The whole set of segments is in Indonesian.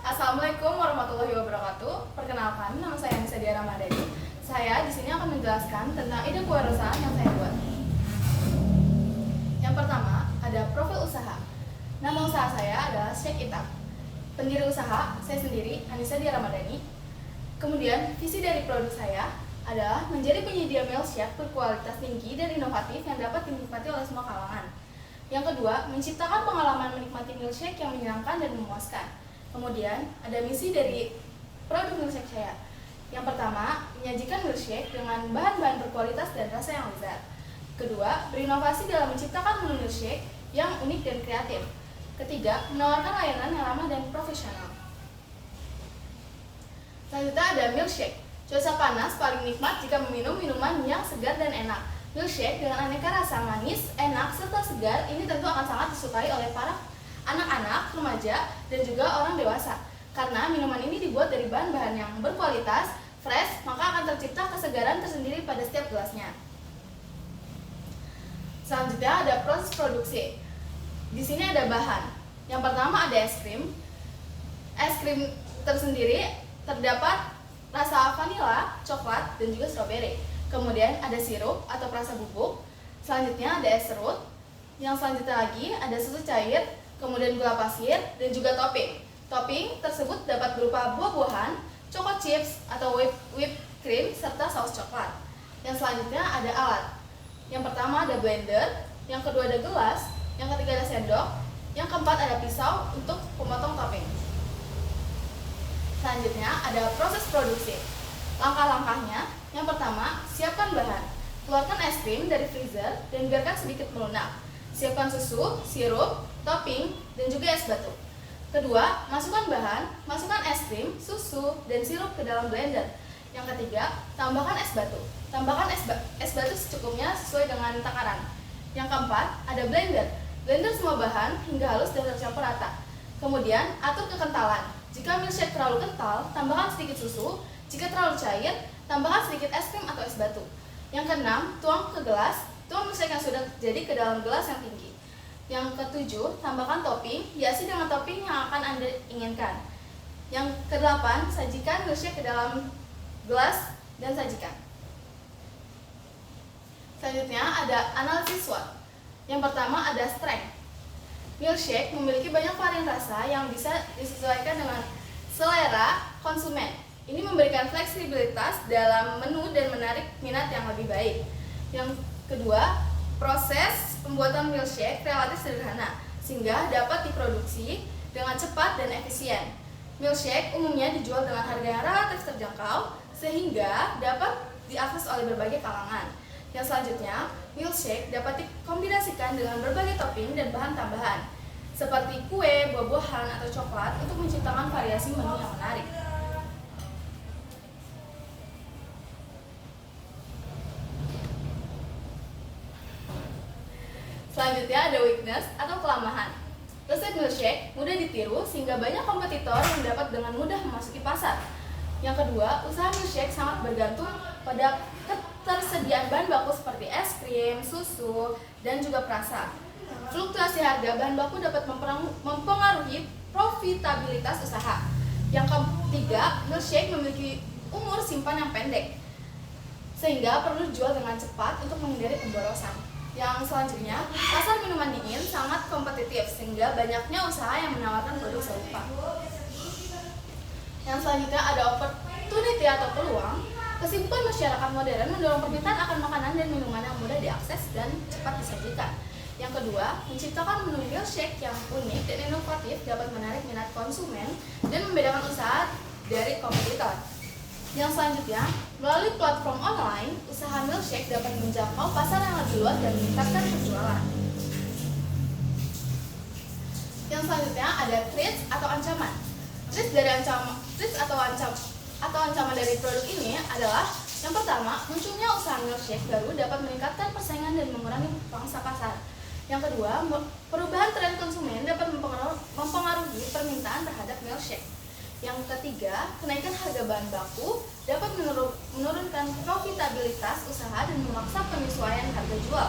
Assalamualaikum warahmatullahi wabarakatuh. Perkenalkan, nama saya Anissa Dia Ramadhani. Saya di sini akan menjelaskan tentang ide kewirausahaan yang saya buat. Yang pertama, ada profil usaha. Nama usaha saya adalah Shake It Up. Pendiri usaha, saya sendiri, Anissa Dia Ramadhani. Kemudian, visi dari produk saya adalah menjadi penyedia milkshake berkualitas tinggi dan inovatif yang dapat dinikmati oleh semua kalangan. Yang kedua, menciptakan pengalaman menikmati milkshake yang menyenangkan dan memuaskan. Kemudian, ada misi dari produk milkshake saya. Yang pertama, menyajikan milkshake dengan bahan-bahan berkualitas dan rasa yang lezat. Kedua, berinovasi dalam menciptakan menu milkshake yang unik dan kreatif. Ketiga, menawarkan layanan yang ramah dan profesional. Selanjutnya ada milkshake. Cuaca panas paling nikmat jika meminum minuman yang segar dan enak. Milkshake dengan aneka rasa manis, enak, serta segar ini tentu akan sangat disukai oleh para anak-anak, remaja, dan juga orang dewasa. Karena minuman ini dibuat dari bahan-bahan yang berkualitas, fresh, maka akan tercipta kesegaran tersendiri pada setiap gelasnya. Selanjutnya ada proses produksi. Di sini ada bahan. Yang pertama ada es krim. Es krim tersendiri terdapat rasa vanila, coklat, dan juga stroberi. Kemudian ada sirup atau perasa bubuk. Selanjutnya ada es serut. Yang selanjutnya lagi ada susu cair, kemudian gula pasir, dan juga topping. Topping tersebut dapat berupa buah-buahan, choco chips, atau whipped cream, serta saus coklat. Yang selanjutnya ada alat. Yang pertama ada blender, yang kedua ada gelas, yang ketiga ada sendok, yang keempat ada pisau untuk memotong topping. Selanjutnya ada proses produksi. Langkah-langkahnya, yang pertama, siapkan bahan. Keluarkan es krim dari freezer dan biarkan sedikit melunak. Siapkan susu, sirup, topping, dan juga es batu. Kedua, masukkan bahan, masukkan es krim, susu, dan sirup ke dalam blender. Yang ketiga, tambahkan es batu. Tambahkan es batu secukupnya sesuai dengan takaran. Yang keempat, ada blender. Blender semua bahan hingga halus dan tercampur rata. Kemudian, atur kekentalan. Jika milkshake terlalu kental, tambahkan sedikit susu. Jika terlalu cair, tambahkan sedikit es krim atau es batu. Yang keenam, tuang ke gelas. Tuang milkshake yang sudah jadi ke dalam gelas yang tinggi. Yang ketujuh, tambahkan topping, hiasi dengan topping yang akan Anda inginkan. Yang kedelapan, sajikan milkshake ke dalam gelas dan sajikan. Selanjutnya ada analisis SWOT. Yang pertama ada strength. Milkshake memiliki banyak varian rasa yang bisa disesuaikan dengan selera konsumen. Ini memberikan fleksibilitas dalam menu dan menarik minat yang lebih baik. Yang kedua, proses pembuatan milkshake relatif sederhana sehingga dapat diproduksi dengan cepat dan efisien. Milkshake umumnya dijual dengan harga yang relatif terjangkau sehingga dapat diakses oleh berbagai kalangan. Yang selanjutnya, milkshake dapat dikombinasikan dengan berbagai topping dan bahan tambahan seperti kue, buah-buahan, atau coklat untuk menciptakan variasi menu yang menarik. Selanjutnya ada weakness atau kelemahan. Resep milkshake mudah ditiru sehingga banyak kompetitor yang dapat dengan mudah memasuki pasar. Yang kedua, usaha milkshake sangat bergantung pada ketersediaan bahan baku seperti es krim, susu, dan juga perasa. Fluktuasi harga bahan baku dapat mempengaruhi profitabilitas usaha. Yang ketiga, milkshake memiliki umur simpan yang pendek sehingga perlu dijual dengan cepat untuk menghindari pemborosan. Yang selanjutnya, pasar minuman dingin sangat kompetitif sehingga banyaknya usaha yang menawarkan produk serupa. Yang selanjutnya ada opportunity atau peluang. Kesibukan masyarakat modern mendorong permintaan akan makanan dan minuman yang mudah diakses dan cepat disajikan. Yang kedua, menciptakan menu milkshake yang unik dan inovatif dapat menarik minat konsumen dan membedakan usaha dari kompetitor. Yang selanjutnya, melalui platform online, usaha milkshake dapat menjangkau pasar yang lebih luas dan meningkatkan penjualan. Yang selanjutnya ada threats atau ancaman. Threats atau ancaman dari produk ini adalah yang pertama, munculnya usaha milkshake baru dapat meningkatkan persaingan dan mengurangi pangsa pasar. Yang kedua, perubahan tren konsumen dapat mempengaruhi permintaan terhadap milkshake. Yang ketiga, kenaikan harga bahan baku dapat menurunkan profitabilitas usaha dan memaksa penyesuaian harga jual.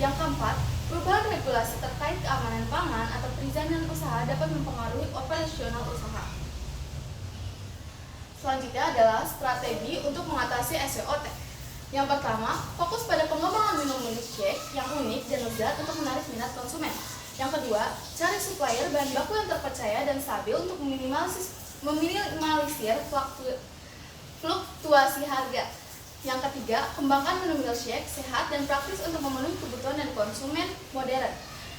Yang keempat, perubahan regulasi terkait keamanan pangan atau perizinan usaha dapat mempengaruhi operasional usaha. Selanjutnya adalah strategi untuk mengatasi SWOT. Yang pertama, fokus pada pengembangan minum milkshake yang unik dan lezat untuk menarik minat konsumen. Yang kedua, cari supplier bahan baku yang terpercaya dan stabil untuk meminimalisir fluktuasi harga. Yang ketiga, kembangkan menu milkshake sehat dan praktis untuk memenuhi kebutuhan dan konsumen modern.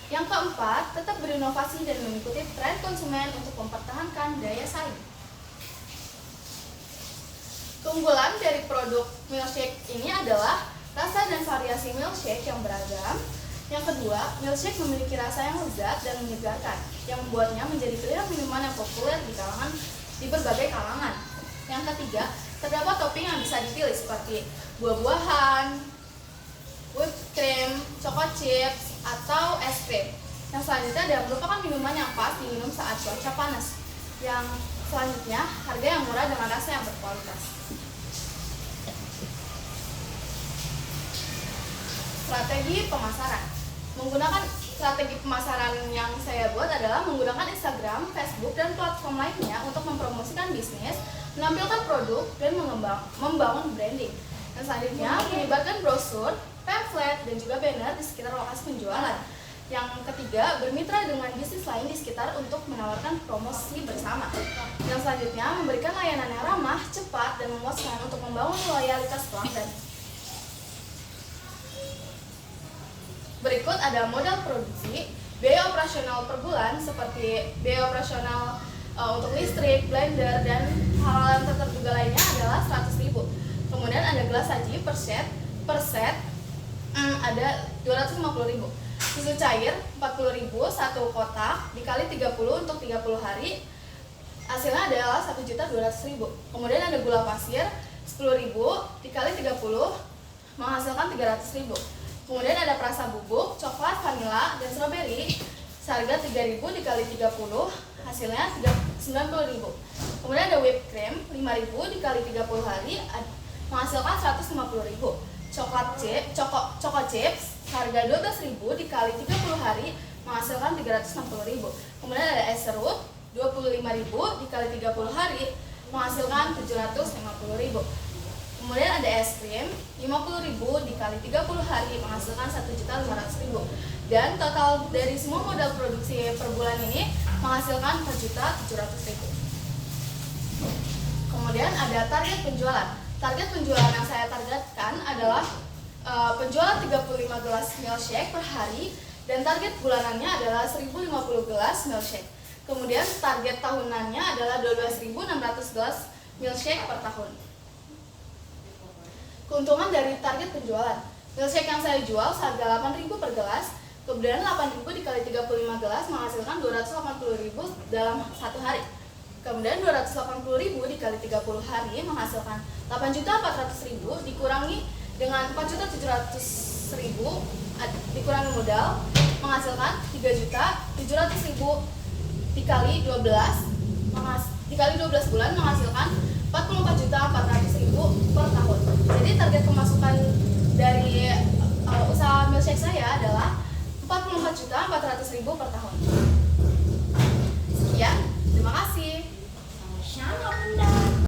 Yang keempat, tetap berinovasi dan mengikuti tren konsumen untuk mempertahankan daya saing. Keunggulan dari produk milkshake ini adalah rasa dan variasi milkshake yang beragam. Yang kedua, milkshake memiliki rasa yang lezat dan menyegarkan, yang membuatnya menjadi pilihan minuman yang populer di berbagai kalangan. Yang ketiga, terdapat topping yang bisa dipilih seperti buah-buahan, whipped cream, choco chips, atau es krim. Yang selanjutnya adalah merupakan minuman yang pas diminum saat cuaca panas. Yang selanjutnya, harga yang murah dengan rasa yang berkualitas. Strategi pemasaran. Menggunakan strategi pemasaran yang saya buat adalah menggunakan Instagram, Facebook, dan platform lainnya untuk mempromosikan bisnis, menampilkan produk, dan membangun branding. Dan selanjutnya, melibatkan brosur, pamflet, dan juga banner di sekitar lokasi penjualan. Yang ketiga, bermitra dengan bisnis lain di sekitar untuk menawarkan promosi bersama. Yang selanjutnya, memberikan layanan yang ramah, cepat, dan memuaskan untuk membangun loyalitas pelanggan. Berikut ada modal produksi, biaya operasional per bulan seperti biaya operasional untuk listrik, blender, dan hal-hal yang tak terduga lainnya adalah 100.000. Kemudian ada gelas saji per set ada 250.000. Susu cair 40.000 satu kotak dikali 30 untuk 30 hari hasilnya adalah 1.200.000. Kemudian ada gula pasir 10.000 dikali 30 menghasilkan 300.000. Kemudian ada perasa bubuk, coklat, vanila, dan stroberi seharga 3.000 dikali 30 hasilnya 90.000. Kemudian ada whipped cream 5.000 dikali 30 hari menghasilkan 150.000. Choco chips harga 12.000 dikali 30 hari menghasilkan 360.000. Kemudian ada es serut 25.000 dikali 30 hari menghasilkan 750.000. Kemudian ada es krim 50.000 dikali 30 hari menghasilkan 1.500.000. Dan total dari semua modal produksi per bulan ini menghasilkan 4.700.000. Kemudian ada target penjualan. Target penjualan yang saya targetkan adalah penjualan 35 gelas milkshake per hari dan target bulanannya adalah 1.050 gelas milkshake. Kemudian target tahunannya adalah 12.600 gelas milkshake per tahun. Keuntungan dari target penjualan. Milkshake yang saya jual seharga 8.000 per gelas, kemudian 8.000 dikali 35 gelas menghasilkan 280.000 dalam satu hari. Kemudian 280.000 dikali 30 hari menghasilkan 8.400.000 dikurangi dengan 4.700.000 dikurangi modal menghasilkan 3.700.000 dikali 12 bulan menghasilkan 44.400.000 per tahun. Jadi target pemasukan dari usaha milkshake saya adalah 44.400.000 per tahun. Sekian, terima kasih.